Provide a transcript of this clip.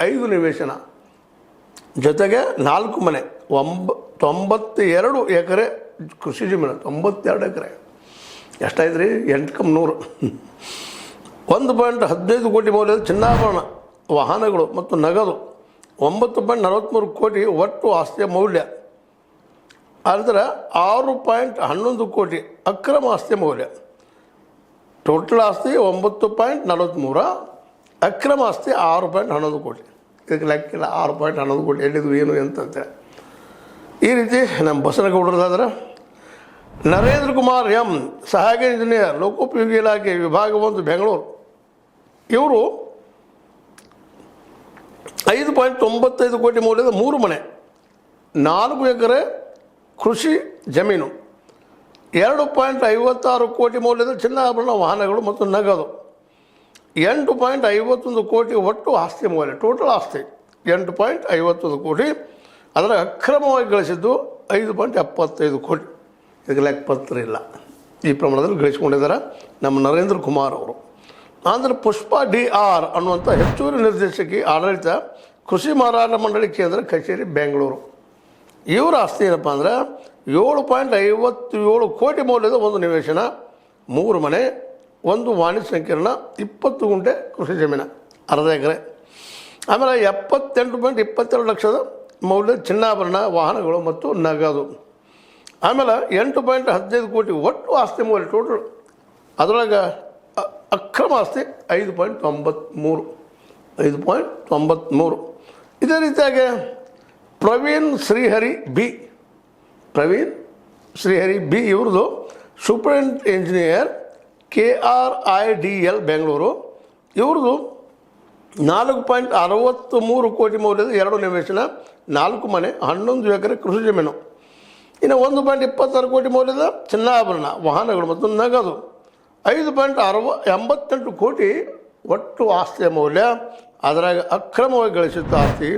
5 ನಿವೇಶನ ಜೊತೆಗೆ 4 ಮನೆ 92 ಎಕರೆ ಕೃಷಿ ಜಮೀನು 92 ಎಕರೆ ಎಷ್ಟಾಯ್ತು ರೀ 8,100 1.15 ಕೋಟಿ ಮೌಲ್ಯದ ಚಿನ್ನಾಭರಣ ವಾಹನಗಳು ಮತ್ತು ನಗದು 9.43 ಕೋಟಿ ಒಟ್ಟು ಆಸ್ತಿಯ ಮೌಲ್ಯ ಅದರ 6.11 ಕೋಟಿ ಅಕ್ರಮ ಆಸ್ತಿಯ ಮೌಲ್ಯ ಟೋಟಲ್ ಆಸ್ತಿ 9.43 ಅಕ್ರಮ ಆಸ್ತಿ 6.11 ಕೋಟಿ ಇದಕ್ಕೆ ಲೆಕ್ಕಿಲ್ಲ 6.11 ಕೋಟಿ ಎಲ್ಲಿದು ಏನು ಅಂತಂತೇಳಿ ಈ ರೀತಿ ನಮ್ಮ ಬಸನಗೌಡರದಾದ್ರೆ ನರೇಂದ್ರ ಕುಮಾರ್ ಎಂ ಸಹಾಯಕ ಇಂಜಿನಿಯರ್ ಲೋಕೋಪಯೋಗಿ ಇಲಾಖೆ ವಿಭಾಗ 1 ಬೆಂಗಳೂರು ಇವರು 5.95 ಕೋಟಿ ಮೌಲ್ಯದ 3 ಮನೆ 4 ಎಕರೆ ಕೃಷಿ ಜಮೀನು 2.56 ಕೋಟಿ ಮೌಲ್ಯದ ಚಿನ್ನಾಭರಣ ವಾಹನಗಳು ಮತ್ತು ನಗದು 8.51 ಕೋಟಿ ಒಟ್ಟು ಆಸ್ತಿ ಮೌಲ್ಯ ಟೋಟಲ್ ಆಸ್ತಿ 8.51 ಕೋಟಿ ಅದರ ಅಕ್ರಮವಾಗಿ ಗಳಿಸಿದ್ದು 5.75 ಕೋಟಿ ಇದಕ್ಕೆ ಲೆಕ್ಕಪತ್ರ ಇಲ್ಲ ಈ ಪ್ರಮಾಣದಲ್ಲಿ ಗಳಿಸಿಕೊಂಡಿದ್ದಾರೆ ನಮ್ಮ ನರೇಂದ್ರ ಕುಮಾರ್ ಅವರು. ಅಂದರೆ ಪುಷ್ಪ DR ಅನ್ನುವಂಥ ಹೆಚ್ಚುವರಿ ನಿರ್ದೇಶಕಿ ಆಡಳಿತ ಕೃಷಿ ಮಾರಾಟ ಮಂಡಳಿ ಕೇಂದ್ರ ಕಚೇರಿ ಬೆಂಗಳೂರು ಇವರ ಆಸ್ತಿ ಏನಪ್ಪ ಅಂದ್ರೆ 7.57 ಕೋಟಿ ಮೌಲ್ಯದ 1 ನಿವೇಶನ 3 ಮನೆ 1 ವಾಣಿಜ್ಯ ಸಂಕೀರ್ಣ 20 ಗುಂಟೆ ಕೃಷಿ ಜಮೀನು ಅರ್ಧ ಎಕರೆ ಆಮೇಲೆ 78.22 ಲಕ್ಷದ ಮೌಲ್ಯದ ಚಿನ್ನಾಭರಣ ವಾಹನಗಳು ಮತ್ತು ನಗದು ಆಮೇಲೆ 8.15 ಕೋಟಿ ಒಟ್ಟು ಆಸ್ತಿ ಮೌಲ್ಯ ಟೋಟಲ್ ಅದರೊಳಗೆ ಅಕ್ರಮ ಆಸ್ತಿ 5.93 ಇದೇ ರೀತಿಯಾಗಿ ಪ್ರವೀಣ್ ಶ್ರೀಹರಿ ಬಿ ಇವ್ರದ್ದು ಸೂಪರಿಂಟ್ ಇಂಜಿನಿಯರ್ KRIDL ಬೆಂಗಳೂರು ಇವ್ರದ್ದು 4.63 ಕೋಟಿ ಮೌಲ್ಯದ 2 ನಿವೇಶನ 4 ಮನೆ 11 ಎಕರೆ ಕೃಷಿ ಜಮೀನು ಇನ್ನು 1.26 ಕೋಟಿ ಮೌಲ್ಯದ ಚಿನ್ನಾಭರಣ ವಾಹನಗಳು ಮತ್ತು ನಗದು 5.88 ಕೋಟಿ ಒಟ್ಟು ಆಸ್ತಿಯ ಮೌಲ್ಯ ಅದರಾಗ ಅಕ್ರಮವಾಗಿ ಗಳಿಸಿದ್ದ ಆಸ್ತಿ